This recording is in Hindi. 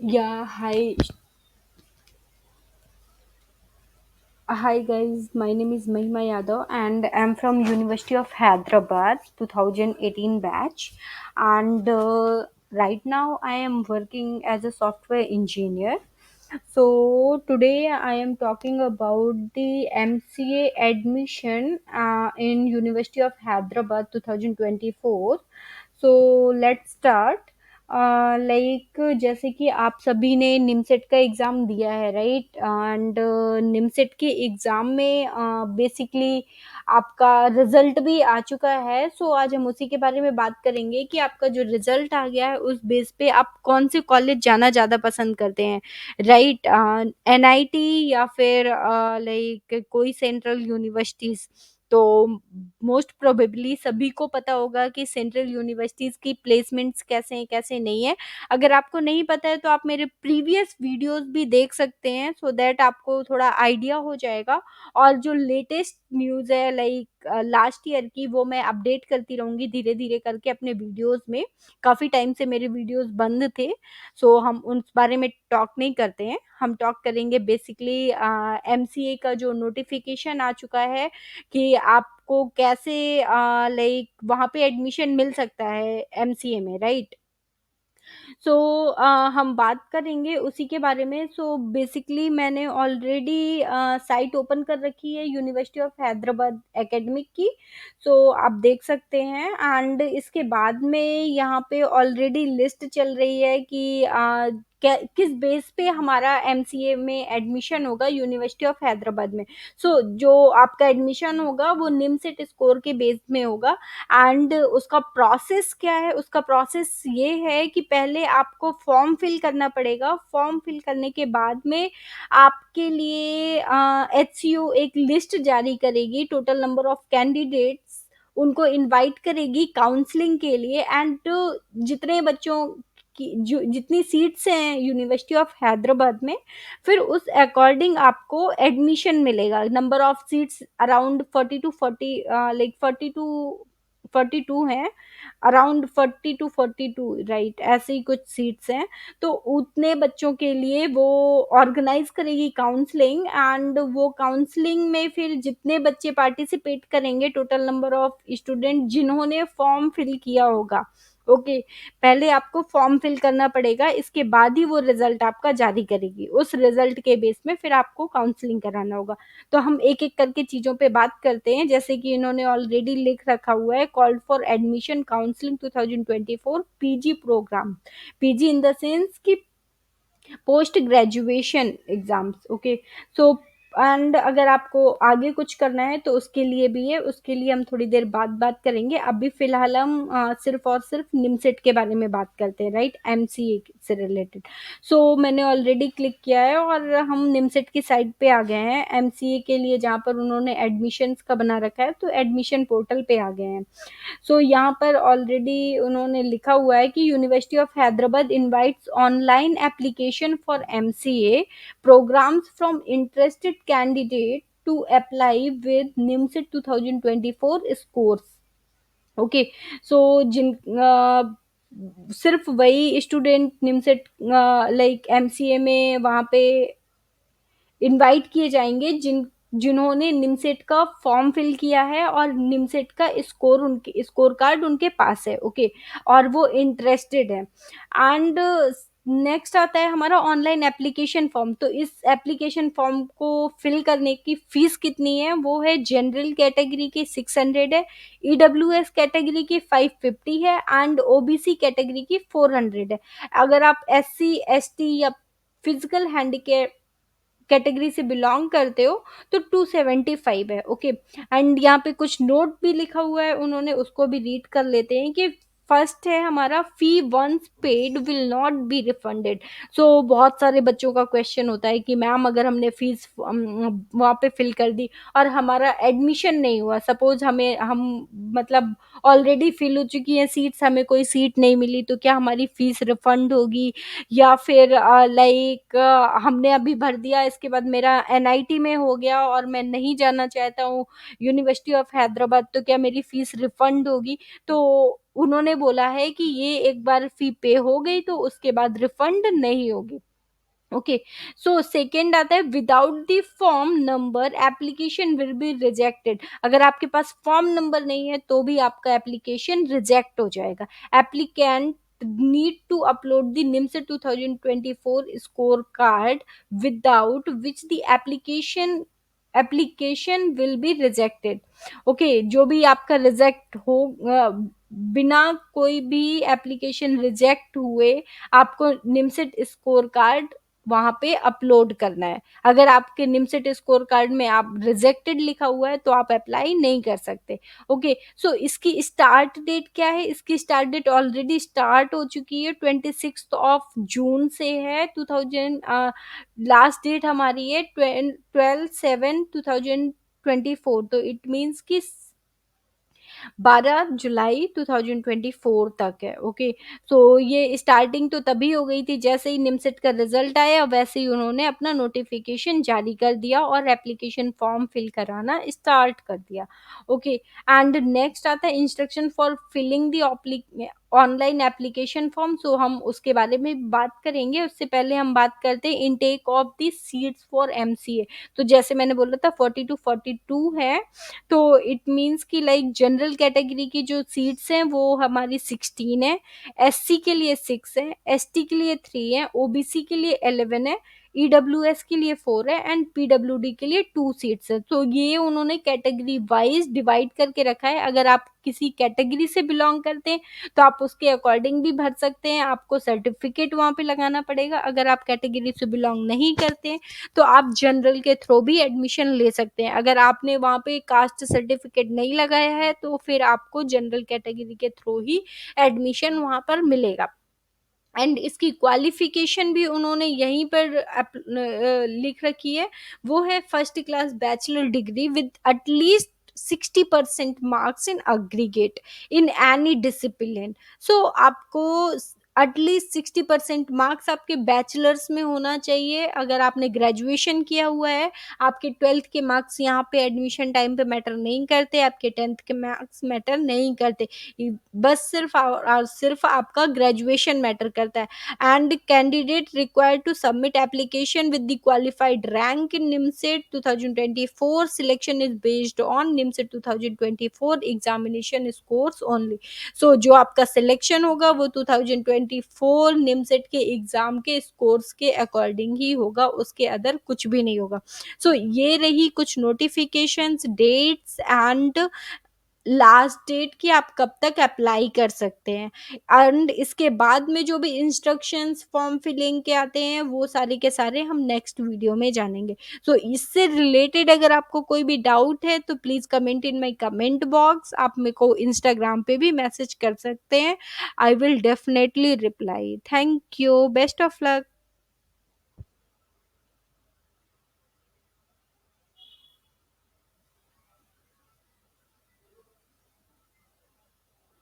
Yeah, hi guys. My name is Mahima Yadav, and I'm from University of Hyderabad, 2018 batch. And right now, I am working as a software engineer. So today, I am talking about the MCA admission in University of Hyderabad, 2024. So let's start. Like जैसे कि आप सभी ने निमसेट का एग्ज़ाम दिया है, राइट? एंड निमसेट के एग्ज़ाम में बेसिकली आपका रिज़ल्ट भी आ चुका है। सो आज हम उसी के बारे में बात करेंगे कि आपका जो रिज़ल्ट आ गया है उस बेस पे आप कौन से कॉलेज जाना ज़्यादा पसंद करते हैं, राइट? एनआईटी या फिर लाइक कोई सेंट्रल यूनिवर्सिटीज़। तो मोस्ट प्रोबेबली सभी को पता होगा कि सेंट्रल यूनिवर्सिटीज़ की प्लेसमेंट्स कैसे हैं, कैसे नहीं है। अगर आपको नहीं पता है तो आप मेरे प्रीवियस वीडियोस भी देख सकते हैं, सो दैट आपको थोड़ा आइडिया हो जाएगा। और जो लेटेस्ट न्यूज़ है लाइक लास्ट ईयर की, वो मैं अपडेट करती रहूँगी धीरे-धीरे करके अपने वीडियोस में। काफ़ी टाइम से मेरे वीडियोस बंद थे, सो हम उस बारे में टॉक नहीं करते हैं। हम टॉक करेंगे बेसिकली एमसीए का जो नोटिफिकेशन आ चुका है कि आपको कैसे लाइक वहाँ पे एडमिशन मिल सकता है एमसीए में, राइट? सो हम बात करेंगे उसी के बारे में। सो बेसिकली मैंने ऑलरेडी साइट ओपन कर रखी है यूनिवर्सिटी ऑफ हैदराबाद एकेडमिक की। सो आप देख सकते हैं। एंड इसके बाद में यहाँ पे ऑलरेडी लिस्ट चल रही है कि किस बेस पे हमारा एमसीए में एडमिशन होगा यूनिवर्सिटी ऑफ हैदराबाद में। सो जो आपका एडमिशन होगा वो निमसेट स्कोर के बेस में होगा। एंड उसका प्रोसेस क्या है? उसका प्रोसेस ये है कि पहले आपको फॉर्म फिल करना पड़ेगा। फॉर्म फिल करने के बाद में आपके लिए एचसीयू एक लिस्ट जारी करेगी, टोटल नंबर ऑफ कैंडिडेट्स उनको इनवाइट करेगी काउंसलिंग के लिए। एंड जितने बच्चों की जो जितनी सीट्स हैं यूनिवर्सिटी ऑफ हैदराबाद में, फिर उस अकॉर्डिंग आपको एडमिशन मिलेगा। Number of seats around 40 to 40 like 42 हैं, अराउंड 40 टू 42, राइट? ऐसे ही कुछ सीट्स हैं। तो उतने बच्चों के लिए वो ऑर्गेनाइज करेगी काउंसलिंग। एंड वो काउंसलिंग में फिर जितने बच्चे पार्टिसिपेट करेंगे, टोटल नंबर ऑफ स्टूडेंट जिन्होंने फॉर्म फिल किया होगा, ओके, पहले आपको फॉर्म फिल करना पड़ेगा। इसके बाद ही वो रिजल्ट आपका जारी करेगी। उस रिजल्ट के बेस में फिर आपको काउंसलिंग कराना होगा। तो हम एक-एक करके चीज़ों पे बात करते हैं। जैसे कि इन्होंने ऑलरेडी लिख रखा हुआ है, called for admission counselling 2024 PG program. PG in the sense कि post graduation exams, okay. So and अगर आपको आगे कुछ करना है तो उसके लिए भी है, उसके लिए हम थोड़ी देर बाद बात करेंगे। अभी फिलहाल हम सिर्फ और सिर्फ निमसेट के बारे में बात करते हैं, राइट? एमसीए से रिलेटेड। सो मैंने ऑलरेडी क्लिक किया है और हम निमसेट की साइट पे आ गए हैं एमसीए के लिए, जहाँ पर उन्होंने एडमिशन्स का बना रखा है। तो एडमिशन पोर्टल पे आ गए हैं। सो यहाँ पर ऑलरेडी उन्होंने लिखा हुआ है कि university of Hyderabad invites online application for MCA programs from interested candidate to apply with NIMSIT 2024 scores, okay. So जिन सिर्फ वही स्टूडेंट निमसेट लाइक एमसीए में वहाँ पे इनवाइट किए जाएंगे जिन्होंने निमसेट का फॉर्म फिल किया है और निमसेट का स्कोर कार्ड उनके पास है, ओके, और वो इंटरेस्टेड है। एंड नेक्स्ट आता है हमारा ऑनलाइन एप्लीकेशन फॉर्म। तो इस एप्लीकेशन फॉर्म को फिल करने की फीस कितनी है? वो है जनरल कैटेगरी की 600 है, ईडब्ल्यूएस कैटेगरी की 550 है, एंड ओबीसी कैटेगरी की 400 है। अगर आप एससी एसटी या फिजिकल हैंडीकैप कैटेगरी से बिलोंग करते हो तो 275 है, ओके। एंड यहाँ पे कुछ नोट भी लिखा हुआ है, उन्होंने उसको भी रीड कर लेते हैं कि फर्स्ट है हमारा, fee once paid will not be refunded. So बहुत सारे बच्चों का क्वेश्चन होता है कि मैम अगर हमने फीस वहाँ पे फिल कर दी और हमारा एडमिशन नहीं हुआ, सपोज हमें हम मतलब ऑलरेडी फिल हो चुकी है सीट्स, हमें कोई सीट नहीं मिली, तो क्या हमारी फीस रिफंड होगी? या फिर लाइक हमने अभी भर दिया, इसके बाद मेरा एनआईटी में हो गया और मैं नहीं जाना चाहता हूँ यूनिवर्सिटी ऑफ हैदराबाद, तो क्या मेरी फीस रिफंड होगी? तो उन्होंने बोला है कि ये एक बार फी पे हो गई तो उसके बाद रिफंड नहीं होगी। ओके, सो सेकेंड आता है without the form number application will be rejected. अगर आपके पास फॉर्म नंबर नहीं है तो भी आपका एप्लीकेशन रिजेक्ट हो जाएगा। Applicant need to upload the NIMSET 2024 scorecard without which the application will be rejected। Okay, जो भी आपका रिजेक्ट हो, बिना कोई भी एप्लीकेशन रिजेक्ट हुए आपको निमसेट स्कोर कार्ड वहां पे अपलोड करना है। अगर आपके निमसेट स्कोर कार्ड में आप रिजेक्टेड लिखा हुआ है तो आप अप्लाई नहीं कर सकते। ओके, सो इसकी स्टार्ट डेट क्या है? इसकी स्टार्ट डेट ऑलरेडी स्टार्ट हो चुकी है, 26 जून से है। 2000 लास्ट डेट हमारी है 12/7/2024, तो इट मीन्स कि 12 जुलाई 2024 तक है। ओके, सो ये स्टार्टिंग तो तभी हो गई थी जैसे ही निमसेट का रिजल्ट आया, वैसे ही उन्होंने अपना नोटिफिकेशन जारी कर दिया और एप्लीकेशन फॉर्म फिल कराना स्टार्ट कर दिया। ओके, एंड नेक्स्ट आता है instruction for filling the online application form. So हम उसके बारे में बात करेंगे, उससे पहले हम बात करते हैं intake of the seats for MCA. तो जैसे मैंने बोला था 40 to 42 है, तो इट मीन्स कि लाइक जनरल कैटेगरी की जो सीट्स हैं वो हमारी 16 है, एससी के लिए 6 है, एसटी के लिए 3 है, ओबीसी के लिए 11 है, ईडब्ल्यूएस के लिए 4 है एंड पीडब्ल्यूडी के लिए 2 सीट्स है। तो ये उन्होंने कैटेगरी वाइज डिवाइड करके रखा है। अगर आप किसी कैटेगरी से बिलोंग करते हैं तो आप उसके अकॉर्डिंग भी भर सकते हैं, आपको सर्टिफिकेट वहां पे लगाना पड़ेगा। अगर आप कैटेगरी से बिलोंग नहीं करते हैं तो आप जनरल के थ्रू भी एडमिशन ले सकते हैं। अगर आपने वहाँ पे कास्ट सर्टिफिकेट नहीं लगाया है तो फिर आपको जनरल कैटेगरी के थ्रू ही एडमिशन वहाँ पर मिलेगा। एंड इसकी क्वालिफिकेशन भी उन्होंने यहीं पर लिख रखी है, वो है first class bachelor degree with at least 60% marks in aggregate in any discipline. So आपको एटलीस्ट 60% मार्क्स आपके बैचलर्स में होना चाहिए। अगर आपने ग्रेजुएशन किया हुआ है, आपके 12th के मार्क्स यहाँ पे एडमिशन टाइम पे मैटर नहीं करते, आपके 10th के मार्क्स मैटर नहीं करते, बस सिर्फ और सिर्फ आपका ग्रेजुएशन मैटर करता है। And candidate required to submit application with the qualified rank in NIMCET 2024। Selection is based on NIMCET 2024 examination scores only. So जो आपका सिलेक्शन होगा वो 2024 निमसेट के एग्जाम के स्कोर्स के अकॉर्डिंग ही होगा, उसके अदर कुछ भी नहीं होगा। सो ये रही कुछ notifications, dates and last date कि आप कब तक अप्लाई कर सकते हैं। एंड इसके बाद में जो भी इंस्ट्रक्शंस फॉर्म फिलिंग के आते हैं वो सारे के सारे हम नेक्स्ट वीडियो में जानेंगे। सो इससे रिलेटेड अगर आपको कोई भी डाउट है तो please comment in my comment box. आप मेरे को इंस्टाग्राम पे भी मैसेज कर सकते हैं, I will definitely reply. Thank you, best of luck.